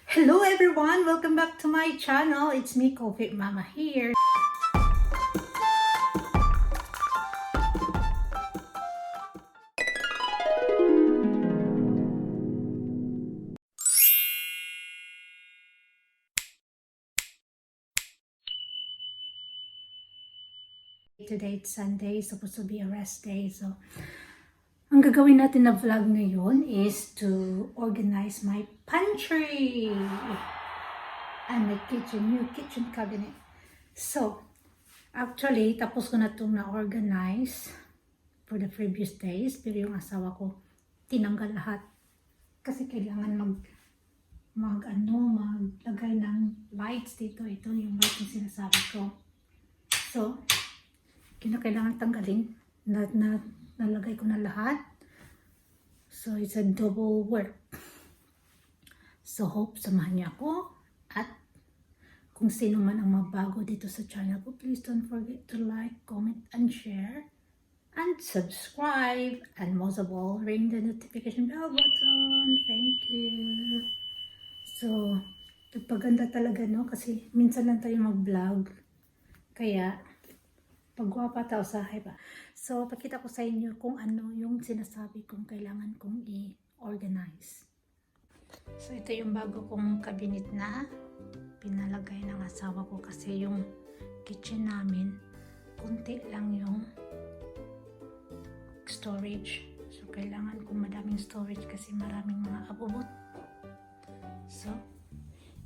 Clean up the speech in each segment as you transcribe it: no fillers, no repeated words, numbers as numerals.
Hello everyone! Welcome back to my channel. It's me, Coffee Mama here. Today it's Sunday, supposed to be a rest day. So, ang gagawin natin na vlog ngayon is to organize my pantry and my new kitchen cabinet. So, actually, tapos ko na itong na-organize for the previous days, pero yung asawa ko tinanggal lahat kasi kailangan maglagay ng lights dito. Ito yung light na sinasabi ko. So, kinakailangan tanggalin. Nalagay ko na lahat. So, it's a double work. So, hope samahan niyo ako. At kung sino man ang mabago dito sa channel ko, please don't forget to like, comment, and share. And subscribe. And most of all, ring the notification bell button. Thank you. So, nagpaganda talaga, no? Kasi minsan lang tayo mag-vlog. Kaya, pagwapa tao sahay ba? So, pakita ko sa inyo kung ano yung sinasabi kong kailangan kong i-organize. So, ito yung bago kong cabinet na pinalagay ng asawa ko kasi yung kitchen namin, kunti lang yung storage. So, kailangan kong madaming storage kasi maraming mga abubot. So,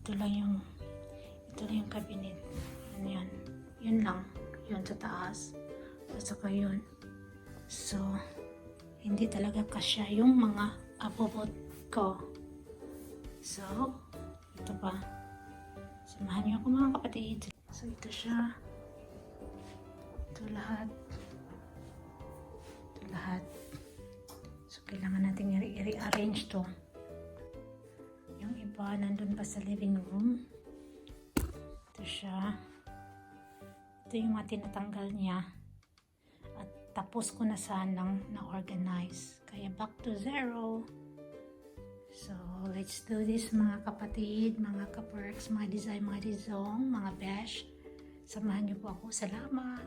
ito lang yung cabinet. Yan. Yun lang. Yun sa taas. At saka yun. So, hindi talaga kasya yung mga abubot ko. So, ito pa. Samahan niyo ako mga kapatid. So, ito siya. Ito lahat. Ito lahat. So, kailangan natin i-rearrange to. Yung iba, nandun pa sa living room. Ito siya. Ito yung mga tinatanggal niya. At tapos ko na sanang na-organize. Kaya back to zero. So, let's do this mga kapatid, mga kaperks, mga design, mga dizong, mga besh. Samahan niyo po ako. Salamat!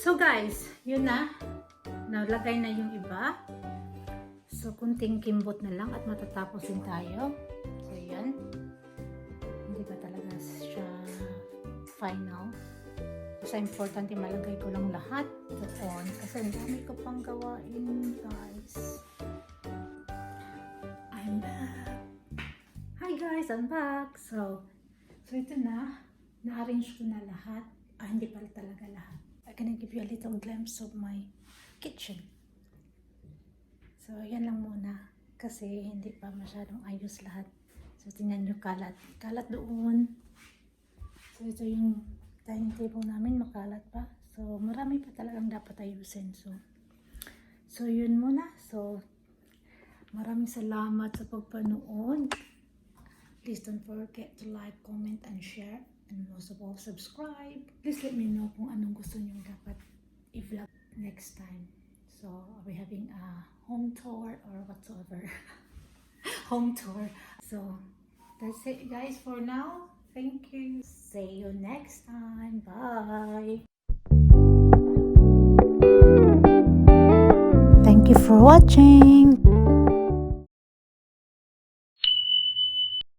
So guys, yun na. Nalagay na yung iba. So kunting kimbot na lang at matatapos din tayo. So yan. Hindi ba talaga siya final? Kasi importante malagay ko lang lahat doon. Kasi ang dami ko pang gawain guys. I'm back. Hi guys, I'm back. So ito na. Na-arrange ko na lahat. Hindi pala talaga lahat. I'm gonna give you a little glimpse of my kitchen. So, yan lang muna. Kasi hindi pa masyadong ayos lahat. So, tingnan nyo kalat. Kalat doon. So, ito yung dining table namin. Makalat pa. So, marami pa talagang dapat ayusin. So yun muna. So, maraming salamat sa pagpanood. Please don't forget to like, comment, and share. And most of all, subscribe. Please let me know kung anong gusto nyo dapat i-vlog next time. So, are we having a home tour or whatsoever? Home tour. So, that's it guys for now. Thank you. See you next time. Bye. Thank you for watching.